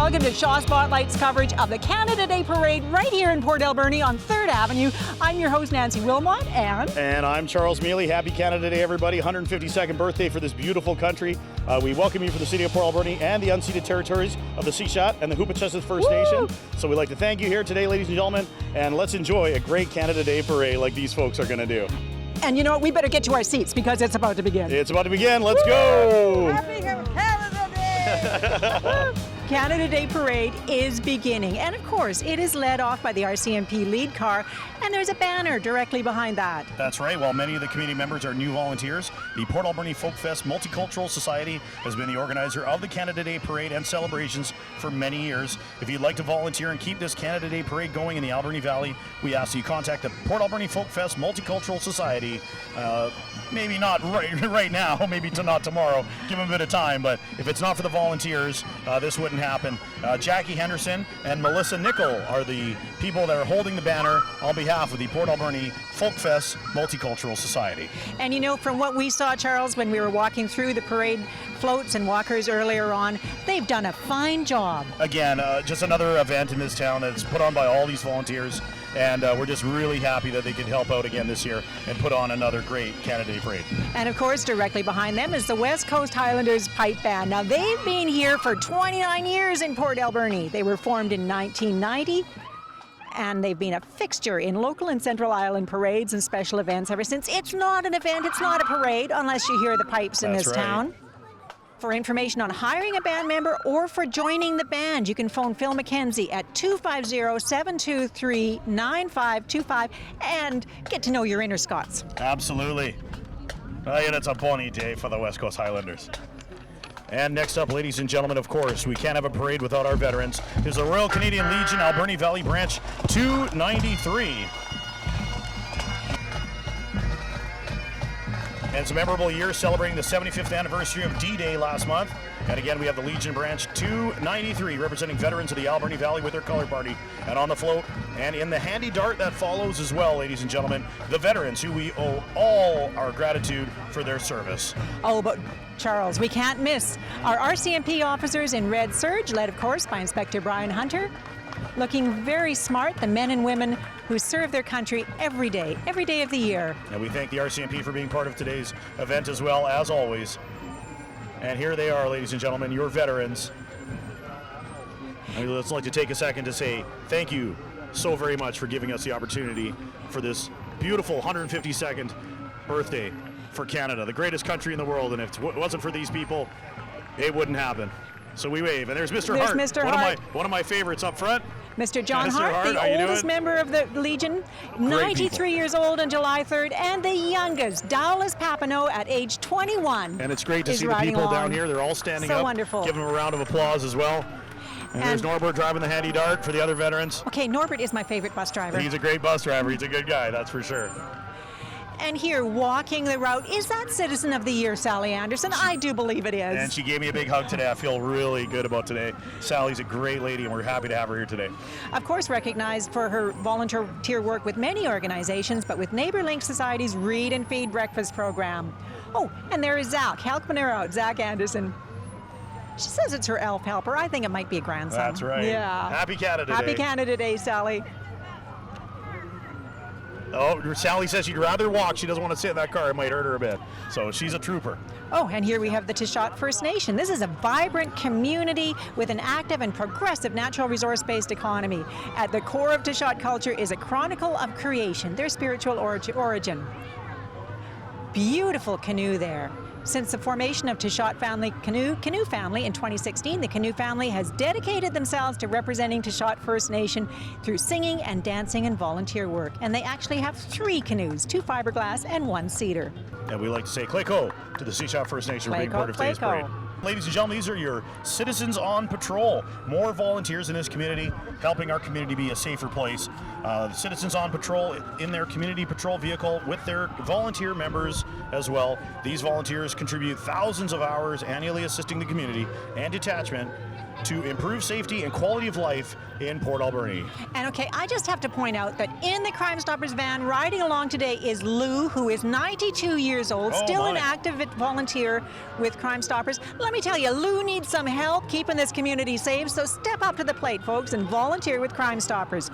welcome to Shaw Spotlight's coverage of the Canada Day Parade right here in Port Alberni on 3rd Avenue. I'm your host, Nancy Wilmot, and I'm Charles Mealy. Happy Canada Day, everybody. 152nd birthday for this beautiful country. We welcome you for the city of Port Alberni and the unceded territories of the Seashot and the Hoopachesset First Nation. So we'd like to thank you here today, ladies and gentlemen, and let's enjoy a great Canada Day Parade like these folks are going to do. And you know what? We better get to our seats because it's about to begin. It's about to begin. Let's go! Happy Canada Day! Canada Day Parade is beginning, and of course it is led off by the RCMP lead car, and there's a banner directly behind that. That's right. While many of the community members are new volunteers, the Port Alberni Folk Fest Multicultural Society has been the organizer of the Canada Day Parade and celebrations for many years. If you'd like to volunteer and keep this Canada Day Parade going in the Alberni Valley, we ask that you contact the Port Alberni Folk Fest Multicultural Society. Maybe not right now, maybe not tomorrow. Give them a bit of time, but if it's not for the volunteers, this wouldn't happen. Jackie Henderson and Melissa Nickel are the people that are holding the banner on behalf of the Port Alberni Folk Fest Multicultural Society. And you know, from what we saw, Charles, when we were walking through the parade floats and walkers earlier on, they've done a fine job. Again, just another event in this town that's put on by all these volunteers, and we're just really happy that they could help out again this year and put on another great Canada Day Parade. And of course, directly behind them is the West Coast Highlanders Pipe Band. Now, they've been here for 29 years in Port Alberni. They were formed in 1990. And they've been a fixture in local and Central Island parades and special events ever since. It's not an event, it's not a parade, unless you hear the pipes in this town. For information on hiring a band member or for joining the band, you can phone Phil McKenzie at 250-723-9525 and get to know your inner Scots. Absolutely. And it's a bonny day for the West Coast Highlanders. And next up, ladies and gentlemen, of course, we can't have a parade without our veterans. There's the Royal Canadian Legion Alberni Valley Branch 293. And it's a memorable year celebrating the 75th anniversary of D-Day last month. And again, we have the Legion Branch 293 representing veterans of the Alberni Valley with their color party. And on the float and in the handy dart that follows as well, ladies and gentlemen, the veterans who we owe all our gratitude for their service. Oh, but Charles, we can't miss our RCMP officers in red serge, led of course by Inspector Brian Hunter. Looking very smart, the men and women who serve their country every day of the year. And we thank the RCMP for being part of today's event as well, as always. And here they are, ladies and gentlemen, your veterans. I'd just like to take a second to say thank you so very much for giving us the opportunity for this beautiful 152nd birthday for Canada, the greatest country in the world. And if it wasn't for these people, it wouldn't happen. So we wave, and there's Mr. Hart, Mr. Hart. One of my favorites up front. Mr. John Mr. Hart, the oldest member of the Legion, 93 years old on July 3rd, and the youngest, Dowlas Papineau, at age 21. And it's great to see the people down here. They're all standing up. So wonderful. Give them a round of applause as well. And there's Norbert driving the handy dart for the other veterans. Okay, Norbert is my favorite bus driver. He's a great bus driver. He's a good guy, that's for sure. And here, walking the route, is that Citizen of the Year, Sally Anderson? I do believe it is. And she gave me a big hug today. I feel really good about today. Sally's a great lady, and we're happy to have her here today. Of course, recognized for her volunteer work with many organizations, but with NeighborLink Society's Read and Feed breakfast program. Oh, and there is Zach, helping her out, Zach Anderson. She says it's her elf helper. I think it might be a grandson. That's right. Yeah. Happy Canada Day. Happy Canada Day, Sally. Oh, Sally says she'd rather walk. She doesn't want to sit in that car. It might hurt her a bit. So she's a trooper. Oh, and here we have the Tishot First Nation. This is a vibrant community with an active and progressive natural resource-based economy. At the core of Tishot culture is a chronicle of creation, their spiritual origin. Beautiful canoe there. Since the formation of Tishot Canoe Family in 2016, the Canoe family has dedicated themselves to representing Tishot First Nation through singing and dancing and volunteer work. And they actually have 3 canoes, 2 fiberglass and 1 cedar. And we like to say Clayco to the Tishot First Nation for being part of today's parade. Ladies and gentlemen, these are your citizens on patrol. More volunteers in this community, helping our community be a safer place. The citizens on patrol in their community patrol vehicle with their volunteer members as well. These volunteers contribute thousands of hours annually assisting the community and detachment to improve safety and quality of life in Port Alberni. And okay, I just have to point out that in the Crime Stoppers van riding along today is Lou, who is 92 years old, still an active volunteer with Crime Stoppers. Let me tell you, Lou needs some help keeping this community safe, so step up to the plate, folks, and volunteer with Crime Stoppers.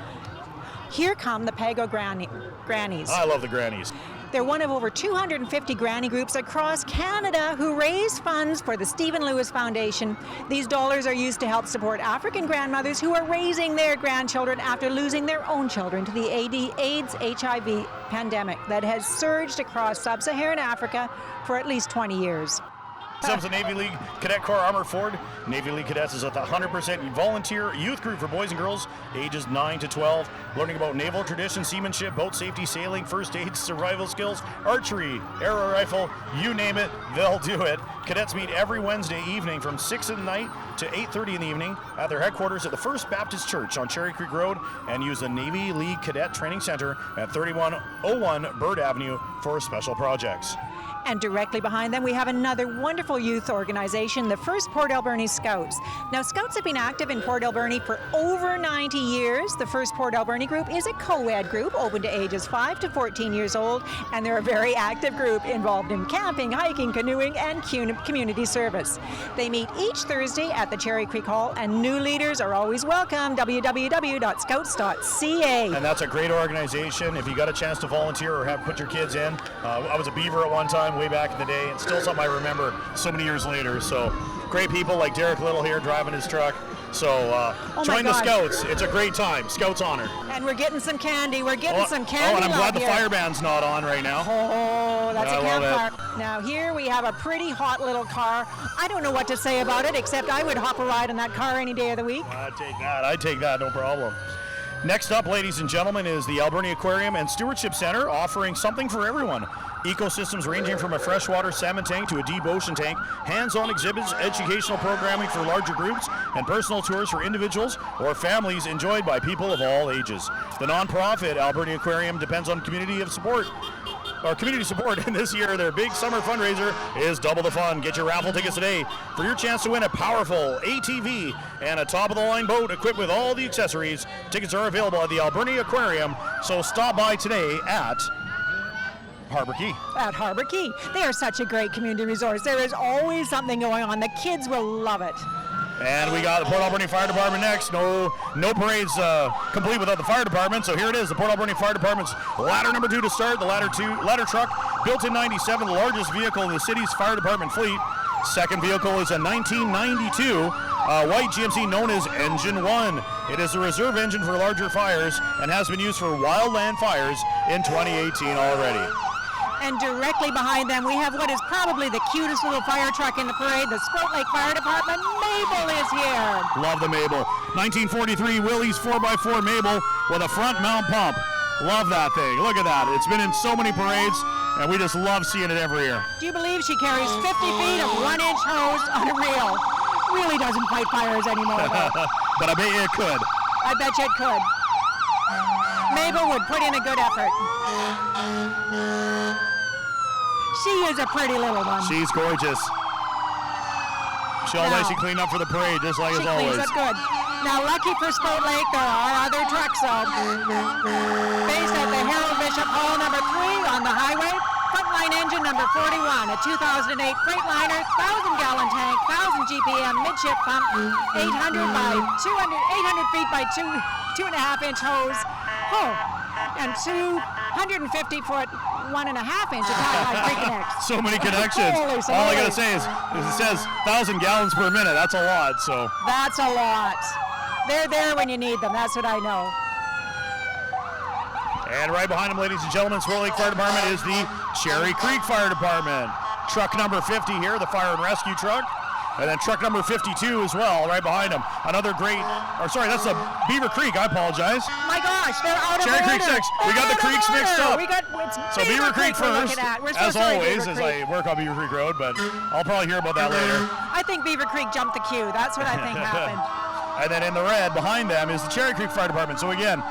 Here come the Pago Grannies. I love the grannies. They're one of over 250 granny groups across Canada who raise funds for the Stephen Lewis Foundation. These dollars are used to help support African grandmothers who are raising their grandchildren after losing their own children to the AIDS HIV pandemic that has surged across sub-Saharan Africa for at least 20 years. Subs the Navy League Cadet Corps Armored Ford. Navy League Cadets is a 100% volunteer youth group for boys and girls ages 9 to 12, learning about naval tradition, seamanship, boat safety, sailing, first aid, survival skills, archery, arrow rifle, you name it, they'll do it. Cadets meet every Wednesday evening from 6 at night to 8:30 in the evening at their headquarters at the First Baptist Church on Cherry Creek Road, and use the Navy League Cadet Training Center at 3101 Bird Avenue for special projects. And directly behind them, we have another wonderful youth organization, the First Port Alberni Scouts. Now, Scouts have been active in Port Alberni for over 90 years. The First Port Alberni group is a co-ed group open to ages 5 to 14 years old, and they're a very active group involved in camping, hiking, canoeing, and community service. They meet each Thursday at the Cherry Creek Hall, and new leaders are always welcome. www.scouts.ca. And that's a great organization. If you got a chance to volunteer or have put your kids in, I was a beaver at one time, way back in the day, and still something I remember so many years later. So great people like Derek Little here driving his truck. So join the Scouts. It's a great time. Scouts honor. And we're getting some candy. We're getting some candy. Oh, and I'm glad the here. fire band's not on right now. Oh, that's a campfire. Love it. Now here we have a pretty hot little car. I don't know what to say about it, except I would hop a ride in that car any day of the week. I'd take that, no problem. Next up, ladies and gentlemen, is the Alberni Aquarium and Stewardship Center, offering something for everyone. Ecosystems ranging from a freshwater salmon tank to a deep ocean tank, hands-on exhibits, educational programming for larger groups, and personal tours for individuals or families enjoyed by people of all ages. The non-profit Alberni Aquarium depends on community support, and this year their big summer fundraiser is double the fun. Get your raffle tickets today for your chance to win a powerful ATV and a top-of-the-line boat equipped with all the accessories. Tickets are available at the Alberni Aquarium, so stop by today at Harbour Quay. At Harbour Quay. They are such a great community resource. There is always something going on. The kids will love it. And we got the Port Alberni Fire Department next. No parades complete without the fire department. So here it is, the Port Alberni Fire Department's ladder number 2 to start. The ladder truck, built in '97, the largest vehicle in the city's fire department fleet. Second vehicle is a 1992 white GMC known as Engine 1. It is a reserve engine for larger fires and has been used for wildland fires in 2018 already. And directly behind them, we have what is probably the cutest little fire truck in the parade, the Sprout Lake Fire Department. Mabel is here. Love the Mabel. 1943 Willys 4x4 Mabel with a front mount pump. Love that thing. Look at that. It's been in so many parades, and we just love seeing it every year. Do you believe she carries 50 feet of 1-inch hose on a reel? Really doesn't fight fires anymore, though. But I bet you it could. I bet you it could. Mabel would put in a good effort. She is a pretty little one. She's gorgeous. She'll nicely clean up for the parade, just like as always. She cleans up good. Now, lucky for Sprout Lake, there are other trucks, though. Based at the Harold Bishop Hall, number 3 on the highway. Frontline engine number 41, a 2008 Freightliner, 1,000-gallon tank, 1,000 GPM midship pump, 800 feet by 2.5-inch hose. Oh, and 250-foot 1.5-inch attack connects. So many connections. All I gotta say is it says 1,000 gallons per minute. That's a lot. So that's a lot. They're there when you need them. That's what I know. And right behind them, ladies and gentlemen, Sprout Lake Fire Department is the Cherry Creek Fire Department. Truck number 50 here, the fire and rescue truck. And then truck number 52 as well, right behind them. Another great, that's the Beaver Creek, I apologize. My gosh, they're out of Cherry order. Creek 6. We got the creeks mixed up. So Beaver Creek first, as always, as I work on Beaver Creek Road, but I'll probably hear about that later. I think Beaver Creek jumped the queue. That's what I think happened. And then in the red behind them is the Cherry Creek Fire Department. So again,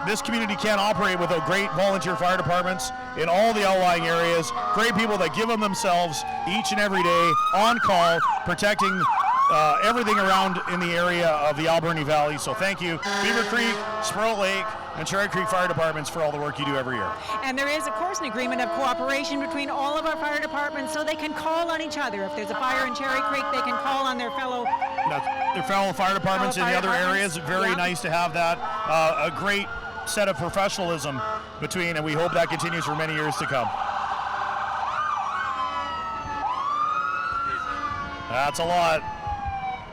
this community can't operate without great volunteer fire departments in all the outlying areas. Great people that give them themselves each and every day on call, protecting everything around in the area of the Alberni Valley. So thank you, Beaver Creek, Sprout Lake, and Cherry Creek Fire Departments for all the work you do every year. And there is, of course, an agreement of cooperation between all of our fire departments so they can call on each other. If there's a fire in Cherry Creek, they can call on their fellow fire departments in the other areas. Very nice to have that. A great set of professionalism between, and we hope that continues for many years to come. That's a lot.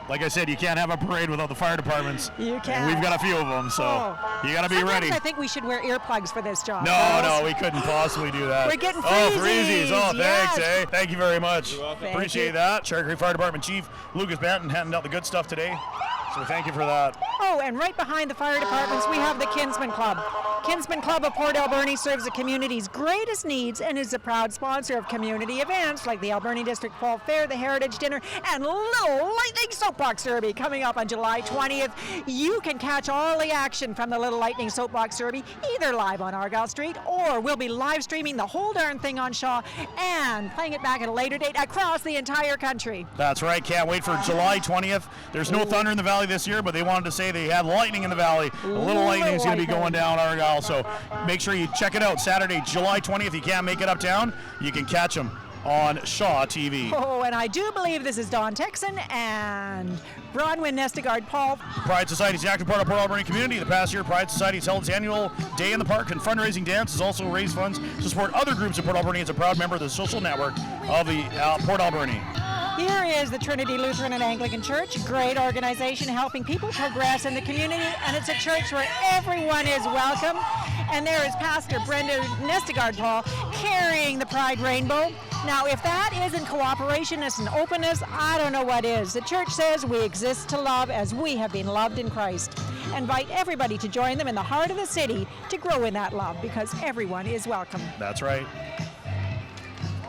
Like I said, you can't have a parade without the fire departments. You can't. And we've got a few of them, so you got to be ready. I think we should wear earplugs for this job. No, we couldn't possibly do that. We're getting freezies. Oh, thanks, yes. Thank you very much. Appreciate you. that. Cherry Creek Fire Department Chief Lucas Banton handing out the good stuff today. So thank you for that. Oh, and right behind the fire departments, we have the Kinsman Club. Kinsman Club of Port Alberni serves the community's greatest needs and is a proud sponsor of community events like the Alberni District Fall Fair, the Heritage Dinner, and Little Lightning Soapbox Derby coming up on July 20th. You can catch all the action from the Little Lightning Soapbox Derby either live on Argyle Street, or we'll be live streaming the whole darn thing on Shaw and playing it back at a later date across the entire country. That's right. Can't wait for July 20th. There's no thunder in the valley this year, but they wanted to say they had lightning in the valley. A little lightning is going to be going down Argyle, so make sure you check it out Saturday, July 20th. If you can't make it uptown, you can catch them on Shaw TV. Oh, and I do believe this is Don Texan and Bronwyn Nestegard Paul. Pride Society is the active part of Port Alberni community. The past year, Pride Society has held its annual Day in the Park and fundraising dance has also raised funds to support other groups in Port Alberni as a proud member of the social network of the Port Alberni. Here is the Trinity Lutheran and Anglican Church, a great organization helping people progress in the community, and it's a church where everyone is welcome. And there is Pastor Brenda Nestegard Paul carrying the Pride Rainbow. Now, if that isn't cooperation and openness, I don't know what is. The church says we exist to love as we have been loved in Christ. Invite everybody to join them in the heart of the city to grow in that love, because everyone is welcome. That's right.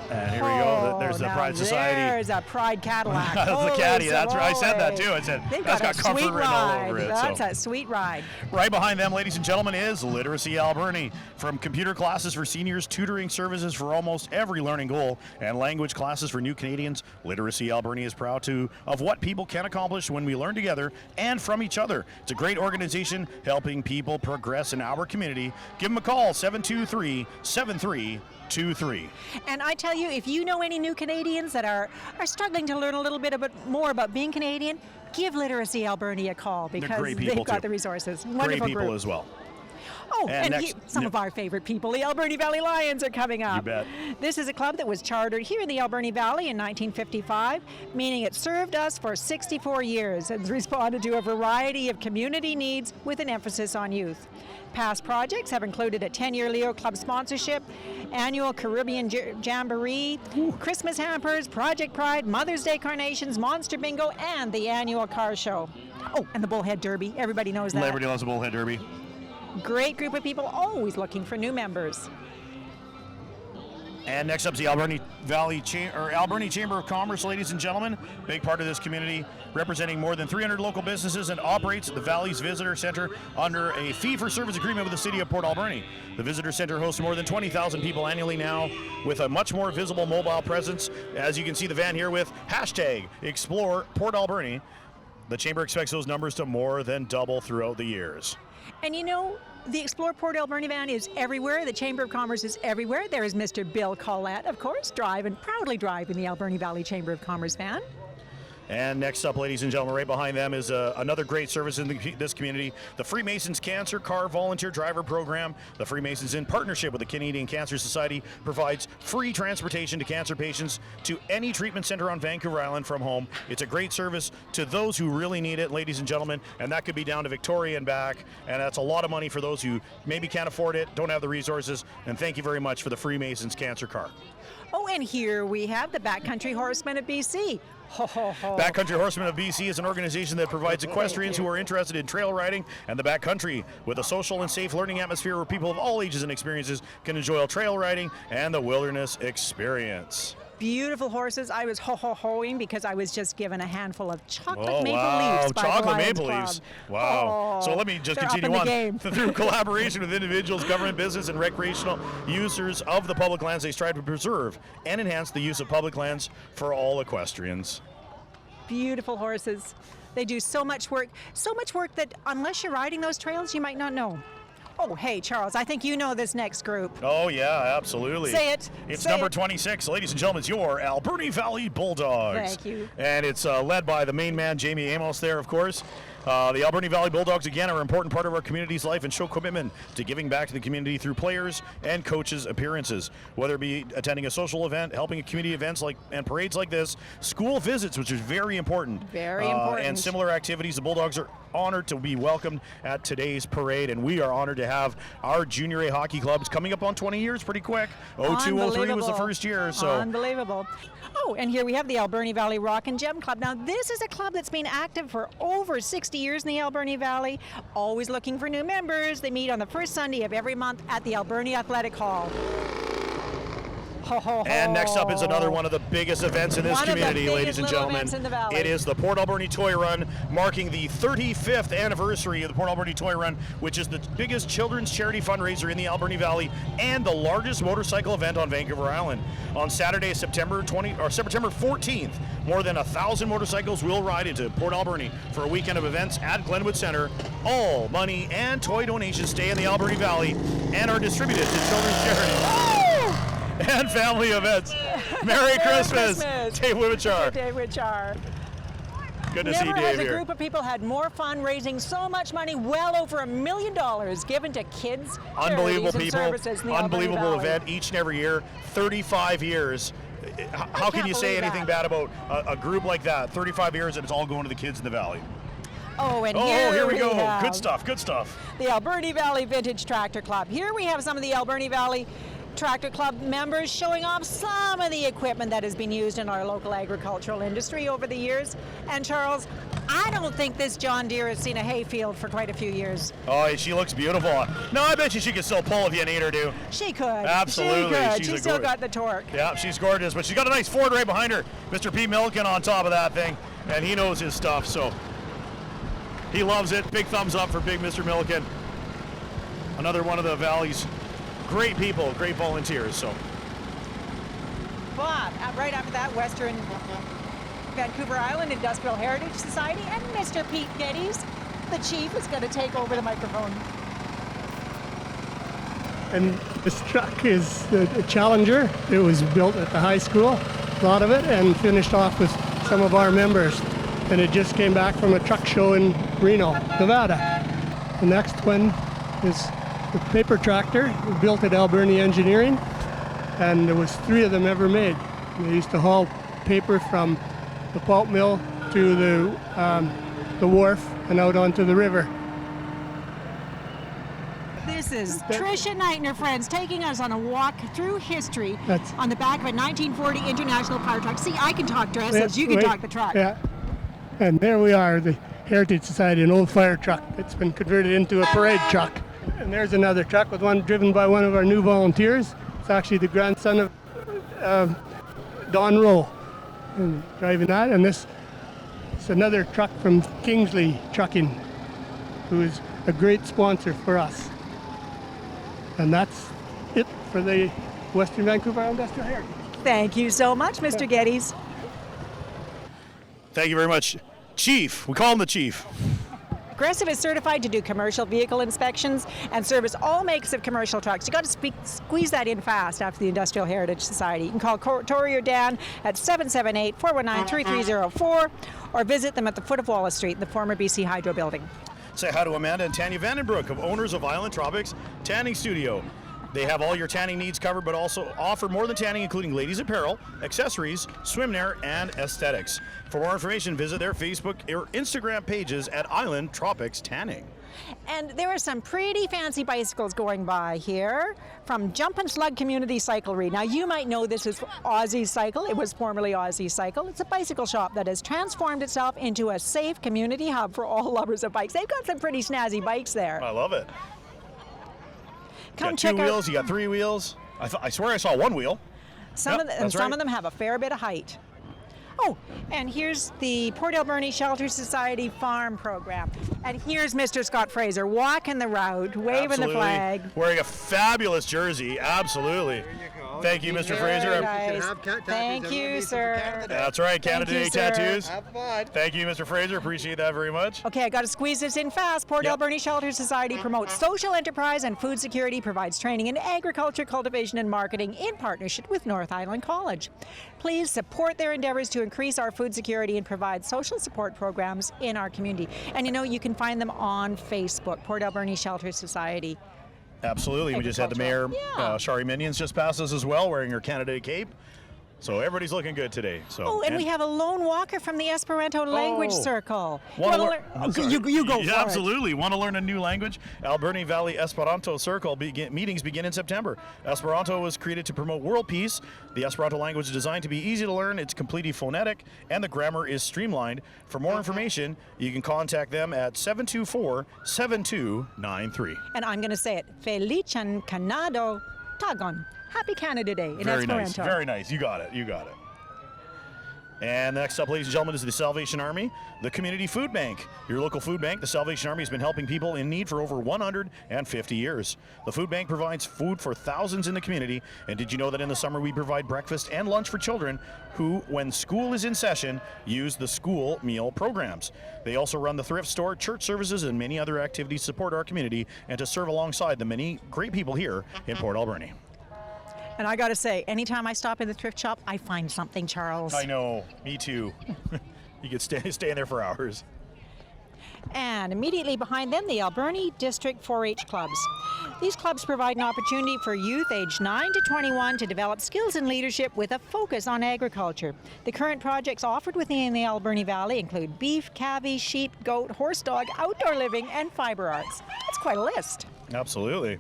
And here we go. There's the Pride Society. There's a Pride Cadillac. That's the caddy. That's right. I said that too. I said that's got comfort written all over it. That's a sweet ride. Right behind them, ladies and gentlemen, is Literacy Alberni. From computer classes for seniors, tutoring services for almost every learning goal, and language classes for new Canadians, Literacy Alberni is proud of what people can accomplish when we learn together and from each other. It's a great organization helping people progress in our community. Give them a call, 723-7323. And I tell you, if you know any new Canadians that are struggling to learn a little bit more about being Canadian, give Literacy Alberni a call, because they've got the resources. Wonderful great people group. as well. Oh, and some of our favorite people, the Alberni Valley Lions, are coming up. You bet. This is a club that was chartered here in the Alberni Valley in 1955, meaning it served us for 64 years and has responded to a variety of community needs with an emphasis on youth. Past projects have included a 10-year Leo Club sponsorship, annual Caribbean Jamboree, Christmas hampers, Project Pride, Mother's Day carnations, Monster Bingo, and the annual car show. Oh, and the Bullhead Derby. Everybody knows that. Everybody loves the Bullhead Derby. Great group of people, always looking for new members. And next up is the Alberni Alberni Chamber of Commerce, ladies and gentlemen. Big part of this community, representing more than 300 local businesses, and operates the Valley's Visitor Center under a fee-for-service agreement with the city of Port Alberni. The Visitor Center hosts more than 20,000 people annually now, with a much more visible mobile presence. As you can see the van here with #Explore Port Alberni. The Chamber expects those numbers to more than double throughout the years. And you know, the Explore Port Alberni van is everywhere. The Chamber of Commerce is everywhere. There is Mr. Bill Collette, of course, proudly driving the Alberni Valley Chamber of Commerce van. And next up, ladies and gentlemen, right behind them is another great service in this community, the Freemasons Cancer Car Volunteer Driver Program. The Freemasons, in partnership with the Canadian Cancer Society, provides free transportation to cancer patients to any treatment center on Vancouver Island from home. It's a great service to those who really need it, ladies and gentlemen, and that could be down to Victoria and back, and that's a lot of money for those who maybe can't afford it, don't have the resources, and thank you very much for the Freemasons Cancer Car. Oh, and here we have the Backcountry Horsemen of BC. Ho, ho, ho. Backcountry Horsemen of BC is an organization that provides equestrians who are interested in trail riding and the backcountry with a social and safe learning atmosphere where people of all ages and experiences can enjoy trail riding and the wilderness experience. Beautiful horses. I was ho-ho-hoing because I was just given a handful of chocolate maple wow. leaves by Chocolate the Lions maple Club. leaves. Wow. Oh, So let me just they're continue up in the on. game. Through collaboration with individuals, government, business, and recreational users of the public lands, they strive to preserve and enhance the use of public lands for all equestrians. beautiful horses. They do so much work that unless you're riding those trails, you might not know. Oh, hey, Charles, I think you know this next group. Oh, yeah, absolutely. Say it. It's Say number it. 26, ladies and gentlemen, it's your Alberni Valley Bulldogs. Thank you. And it's led by the main man, Jamie Amos there, of course. The Alberni Valley Bulldogs, again, are an important part of our community's life and show commitment to giving back to the community through players and coaches' appearances. Whether it be attending a social event, helping at community events and parades like this, school visits, which is very important. Very important. And similar activities, the Bulldogs are honored to be welcomed at today's parade, and we are honored to have our Junior A hockey clubs coming up on 20 years pretty quick. 02-03 was the first year. So Unbelievable. Oh, and here we have the Alberni Valley Rock and Gem Club. Now, this is a club that's been active for over 60 years in the Alberni Valley, always looking for new members. They meet on the first Sunday of every month at the Alberni Athletic Hall. Ho, ho, ho. And next up is another one of the biggest events in this community, ladies and gentlemen. It is the Port Alberni Toy Run, marking the 35th anniversary of the Port Alberni Toy Run, which is the biggest children's charity fundraiser in the Alberni Valley and the largest motorcycle event on Vancouver Island. On Saturday, September 14th, more than 1,000 motorcycles will ride into Port Alberni for a weekend of events at Glenwood Center. All money and toy donations stay in the Alberni Valley and are distributed to children's charities and family events. Merry Christmas, Dave Wimachar. Dave Wimachar. Good to see Never Dave has a here. group of people had more fun raising so much money, well over $1 million given to kids, Unbelievable charities, and people, services in the Alberni unbelievable Valley. event each and every year, 35 years. How can you say believe anything that. bad about a group like that? 35 years and it's all going to the kids in the valley. Oh, and Here we go. have Good stuff, good stuff. the Alberni Valley Vintage Tractor Club. Here we have some of the Alberni Valley Tractor Club members showing off some of the equipment that has been used in our local agricultural industry over the years. And Charles, I don't think this John Deere has seen a hayfield for quite a few years. Oh, she looks beautiful. No, I bet you she could still pull if you need her to. She could. Absolutely. She could. She's a She's still gorge- got the torque. Yeah, she's gorgeous, but she's got a nice Ford right behind her. Mr. Pete Milliken on top of that thing, and he knows his stuff, so he loves it. Big thumbs up for Big Mr. Milliken. Another one of the Valley's great people, great volunteers. So But right after that, Western Vancouver Island Industrial Heritage Society and Mr. Pete Geddes, the chief, is going to take over the microphone. And this truck is the Challenger. It was built at the high school, a lot of it, and finished off with some of our members. And it just came back from a truck show in Reno, Nevada. The next one is the paper tractor, built at Alberni Engineering, and there was 3 of them ever made. They used to haul paper from the pulp mill to the wharf and out onto the river. This is Tricia Knight and her friends taking us on a walk through history That's- on the back of a 1940 International Power Truck. See, I can talk dresses, you can Wait, talk the truck. Yeah. And there we are, the Heritage Society, an old fire truck that's been converted into a parade truck. And there's another truck with one driven by one of our new volunteers. It's actually the grandson of Don Rowe driving that. And this is another truck from Kingsley Trucking, who is a great sponsor for us. And that's it for the Western Vancouver Industrial Heritage. Thank you so much, Mr. Geddes. thank you very much, Chief. We call him the Chief. Aggressive is certified to do commercial vehicle inspections and service all makes of commercial trucks. You got to squeeze that in fast after the Industrial Heritage Society. You can call Tori or Dan at 778-419-3304 or visit them at the foot of Wallace Street in the former BC Hydro building. Say hi to Amanda and Tanya Vandenbroek, of owners of Island Tropics Tanning Studio. They have all your tanning needs covered, but also offer more than tanning, including ladies apparel, accessories, swimwear, and aesthetics. For more information, visit their Facebook or Instagram pages at Island Tropics Tanning. And there are some pretty fancy bicycles going by here from Jump and Slug Community Cyclery. Now, you might know this is Aussie Cycle. It was formerly Aussie Cycle. It's a bicycle shop that has transformed itself into a safe community hub for all lovers of bikes. They've got some pretty snazzy bikes there. I love it. Come You got check 2 out. wheels, you got 3 wheels. I swear I saw 1 wheel. Some Yep, of that's some right. of them have a fair bit of height. Oh, and here's the Port Alberni Shelter Society Farm Program. And here's Mr. Scott Fraser walking the route, waving Absolutely. the flag. Wearing a fabulous jersey. Absolutely. There you go. Thank you, Mr. Very Fraser. nice. You can have tattoos Thank you, underneath for sir. Canada Day. That's right, Canada Thank Day you, sir. tattoos. Have fun. Thank you, Mr. Fraser. Appreciate that very much. Okay, I got to squeeze this in fast. Port Yep. Alberni Shelter Society promotes social enterprise and food security, provides training in agriculture, cultivation, and marketing in partnership with North Island College. Please support their endeavors to increase our food security and provide social support programs in our community. And you know, you can find them on Facebook, Port Alberni Shelter Society. Absolutely. We just had the mayor, Yeah. Shari Minions, just pass us as well, wearing her Canada Day cape. So everybody's looking good today. So. Oh, and we have a lone walker from the Esperanto language Oh. circle. Wanna Wanna learn- learn- I'm sorry. you go Yeah, for absolutely. Want to learn a new language? Alberni Valley Esperanto Circle meetings begin in September. Esperanto was created to promote world peace. The Esperanto language is designed to be easy to learn. It's completely phonetic, and the grammar is streamlined. For more information, you can contact them at 724-7293. it. And I'm going to say it. Felichan Canado Tagon. Happy Canada Day in Very nice. Esperanto. Very nice. You got it. You got it. And next up, ladies and gentlemen, is the Salvation Army, the Community Food Bank. Your local food bank, the Salvation Army, has been helping people in need for over 150 years. The food bank provides food for thousands in the community. And did you know that in the summer we provide breakfast and lunch for children who, when school is in session, use the school meal programs? They also run the thrift store, church services, and many other activities to support our community and to serve alongside the many great people here in Port Alberni. And I got to say, anytime I stop in the thrift shop, I find something, Charles. I know, me too. You could stay in there for hours. And immediately behind them, the Alberni District 4-H clubs. These clubs provide an opportunity for youth aged 9 to 21 to develop skills in leadership with a focus on agriculture. The current projects offered within the Alberni Valley include beef, calves, sheep, goat, horse, dog, outdoor living, and fiber arts. That's quite a list. Absolutely.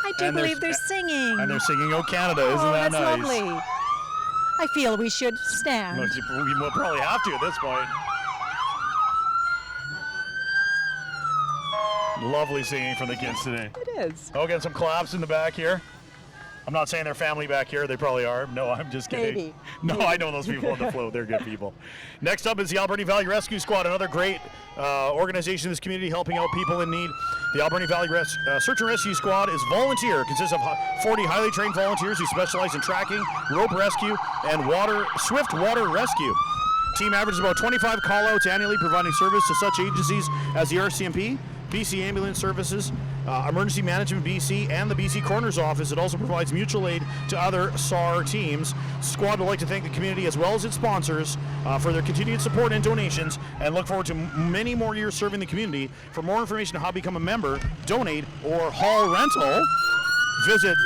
I do And believe they're singing. And they're singing "Oh Canada," isn't Oh, that that's nice? lovely. I feel we should stand. We will probably have to at this point. Lovely singing from the kids today. It is. Oh, getting some claps in the back here. I'm not saying they're family back here. They probably are. No, I'm just kidding. Maybe. No, Maybe. I know those people on the float. They're good people. Next up is the Alberni Valley Rescue Squad, another great organization in this community helping out people in need. The Alberni Valley Search and Rescue Squad is volunteer, consists of 40 highly trained volunteers who specialize in tracking, rope rescue, and swift water rescue. Team averages about 25 call-outs annually, providing service to such agencies as the RCMP, BC Ambulance Services, Emergency Management BC, and the BC Coroner's Office. It also provides mutual aid to other SAR teams. Squad would like to thank the community as well as its sponsors for their continued support and donations, and look forward to many more years serving the community. For more information on how to become a member, donate, or haul rental, visit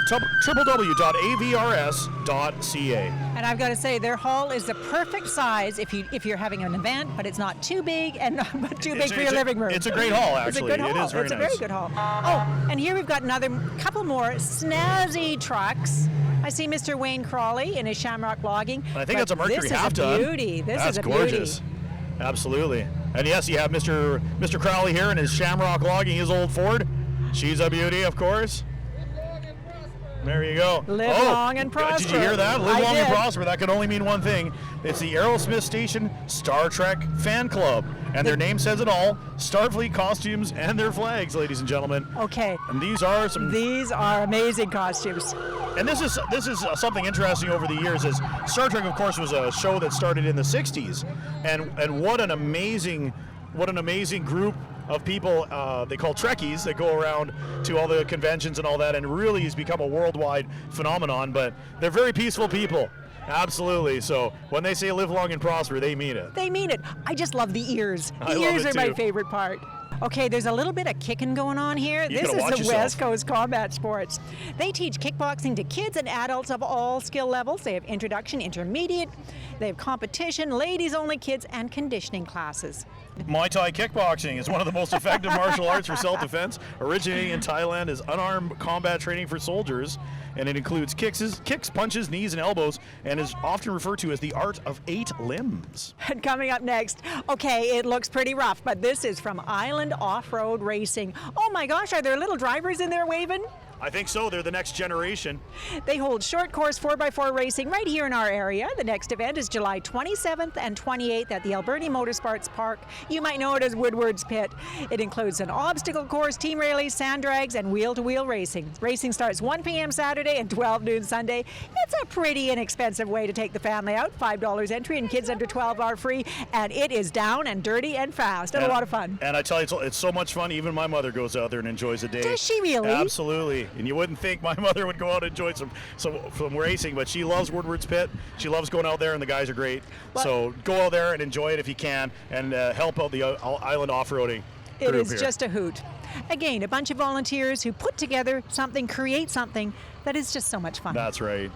www.avrs.ca. And I've got to say, their hall is the perfect size if you're having an event, but it's not too big and not too big for your living room. It's a great hall, It's a actually. good hall. It is very It's a nice. very good hall. Oh, and here we've got another couple more snazzy trucks. I see Mr. Wayne Crawley in his Shamrock logging. I think but that's a Mercury this half is ton. a beauty. This That's is a gorgeous. beauty. Absolutely. And yes, you have Mr. Crowley here in his Shamrock logging his old Ford. She's a beauty, of course. There you go. Live long and prosper. Did you hear that? Live I long and did. prosper. That could only mean one thing. It's the Aerosmith Station Star Trek Fan Club. And their name says it all. Starfleet costumes and their flags, ladies and gentlemen. Okay. And these are some... These are amazing costumes. And this is something interesting over the years. Is Star Trek, of course, was a show that started in the '60s, and what an amazing group of people they call Trekkies that go around to all the conventions and all that, and really has become a worldwide phenomenon. But they're very peaceful people. Absolutely. So when they say live long and prosper, they mean it. They mean it. I just love the ears. I The love ears it are my too. favorite part. Okay, there's a little bit of kicking going on here. You This gotta is watch the yourself. West Coast Combat Sports. They teach kickboxing to kids and adults of all skill levels. They have introduction, intermediate, they have competition, ladies only, kids, and conditioning classes. Muay Thai kickboxing is one of the most effective martial arts for self-defense. Originating in Thailand is unarmed combat training for soldiers, and it includes kicks, punches, knees, and elbows, and is often referred to as the art of 8 limbs. And coming up next, okay, it looks pretty rough, but this is from Island Off-Road Racing. Oh my gosh, are there little drivers in there waving? I think so. They're the next generation. They hold short course 4x4 racing right here in our area. The next event is July 27th and 28th at the Alberni Motorsports Park. You might know it as Woodward's Pit. It includes an obstacle course, team rallies, sand drags, and wheel-to-wheel racing. Racing starts 1 p.m. Saturday and 12 noon Sunday. It's a pretty inexpensive way to take the family out. $5 entry and kids under 12 are free. And it is down and dirty and fast and a lot of fun. And I tell you, it's so much fun. Even my mother goes out there and enjoys a day. Does she really? Absolutely. And you wouldn't think my mother would go out and enjoy some racing, but she loves Woodward's Pit. She loves going out there, and the guys are great. So go out there and enjoy it if you can, and help out the island off-roading It group is here. just a hoot. Again, a bunch of volunteers who put together something, create something that is just so much fun. That's right.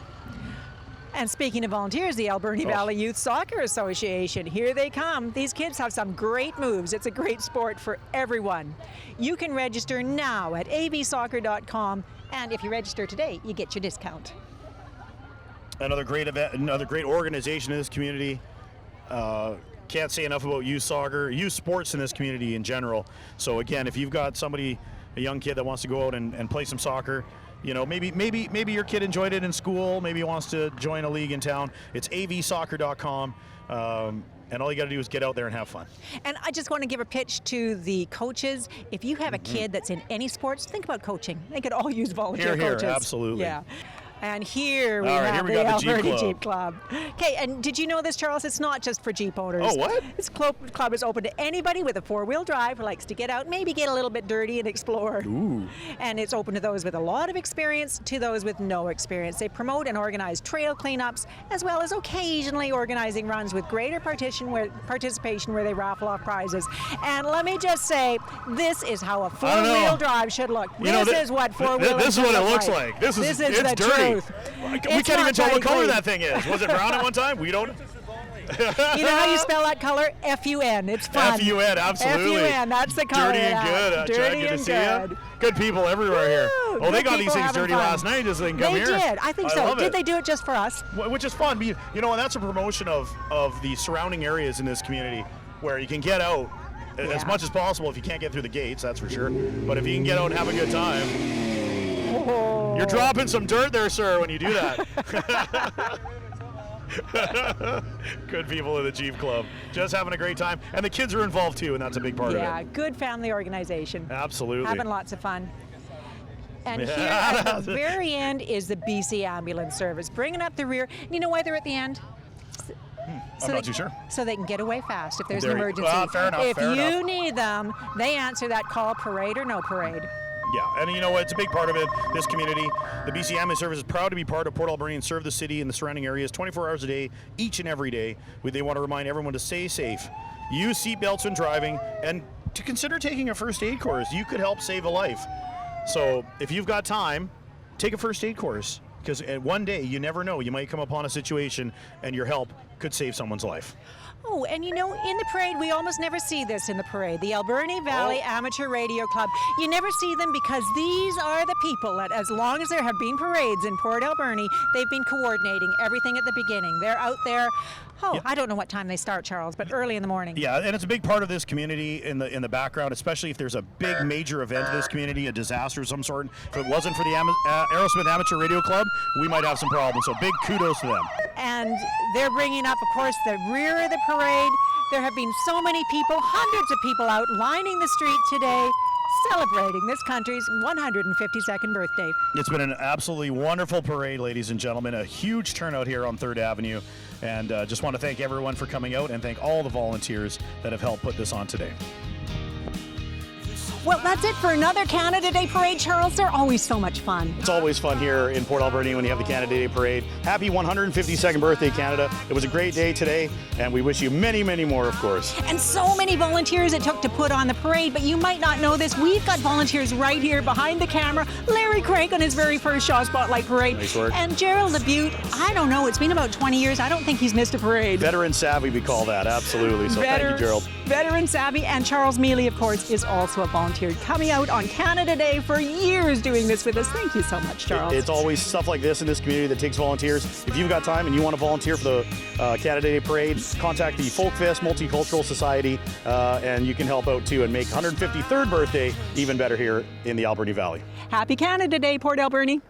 And speaking of volunteers, the Alberni Valley Youth Soccer Association, here they come. These kids have some great moves. It's a great sport for everyone. You can register now at avsoccer.com, and if you register today, you get your discount. Another great event, another great organization in this community. Can't say enough about youth soccer, youth sports in this community in general. So again, if you've got somebody, a young kid that wants to go out and play some soccer, you know, maybe your kid enjoyed it in school, maybe he wants to join a league in town. It's avsoccer.com. And all you got to do is get out there and have fun. And I just want to give a pitch to the coaches. If you have a kid that's in any sports, think about coaching. They could all use volunteer coaches. Absolutely. Yeah. And here we All right, have here we the got the Jeep Alberti Club. Jeep Club. Okay, and did you know this, Charles? It's not just for Jeep owners. Oh, what? This club is open to anybody with a four-wheel drive who likes to get out, maybe get a little bit dirty and explore. Ooh. And it's open to those with a lot of experience to those with no experience. They promote and organize trail cleanups, as well as occasionally organizing runs with greater participation where they raffle off prizes. And let me just say, this is how a four-wheel drive should look. This is what four-wheeling This is what it looks like. like. This is it's the dirty. Truth. We can't even tell what color that thing is. Was it brown at one time? We don't. You know how you spell that color? F-U-N. It's fun. F-U-N, absolutely. F-U-N, that's the color. Dirty and good. Dirty Good and to see good. you. Good people everywhere here. Woo, Oh, they good got these people things having dirty fun. last night just so they can come They here. did. I think so. love Did it. they do it just for us? Which is fun. You know, and that's a promotion of the surrounding areas in this community where you can get out as much as possible. If you can't get through the gates, that's for sure. But if you can get out and have a good time. Oh. You're dropping some dirt there, sir, when you do that. Good people in the Jeep Club. Just having a great time. And the kids are involved too, and that's a big part of it. Yeah, good family organization. Absolutely. Having lots of fun. And here at the very end is the BC Ambulance Service, bringing up the rear. You know why they're at the end? I'm not too sure. So they can get away fast if there's an There you- emergency. fair enough, If fair you enough. need them, they answer that call, parade or no parade. Yeah, and you know what? It's a big part of it, this community. The BC Ambulance Service is proud to be part of Port Alberni and serve the city and the surrounding areas 24 hours a day, each and every day. They want to remind everyone to stay safe, use seatbelts when driving, and to consider taking a first aid course. You could help save a life. So if you've got time, take a first aid course, because one day, you never know, you might come upon a situation and your help could save someone's life. Oh, and you know, in the parade, we almost never see this in the parade. The Alberni Valley Amateur Radio Club. You never see them because these are the people that, as long as there have been parades in Port Alberni, they've been coordinating everything at the beginning. They're out there. I don't know what time they start, Charles, but early in the morning. Yeah, and it's a big part of this community in the background, especially if there's a big major event in this community, a disaster of some sort. If it wasn't for the Aerosmith Amateur Radio Club, we might have some problems. So big kudos to them. And they're bringing up, of course, the rear of the parade. There have been so many people, hundreds of people out lining the street today, celebrating this country's 152nd birthday. It's been an absolutely wonderful parade, ladies and gentlemen. A huge turnout here on 3rd Avenue. And just want to thank everyone for coming out and thank all the volunteers that have helped put this on today. Well, that's it for another Canada Day Parade, Charles. They're always so much fun. It's always fun here in Port Alberni when you have the Canada Day Parade. Happy 152nd birthday, Canada. It was a great day today, and we wish you many, many more, of course. And so many volunteers it took to put on the parade, but you might not know this. We've got volunteers right here behind the camera. Larry Craig on his very first Shaw Spotlight Parade. Nice work. And Gerald Labute, I don't know, it's been about 20 years. I don't think he's missed a parade. Veteran savvy, we call that, absolutely. So thank you, Gerald. Veteran savvy, and Charles Mealy, of course, is also a volunteer. volunteered, coming out on Canada Day for years doing this with us. Thank you so much, Charles. It's always stuff like this in this community that takes volunteers. If you've got time and you want to volunteer for the Canada Day Parade, contact the Folk Fest Multicultural Society, and you can help out too and make 153rd birthday even better here in the Alberni Valley. Happy Canada Day, Port Alberni.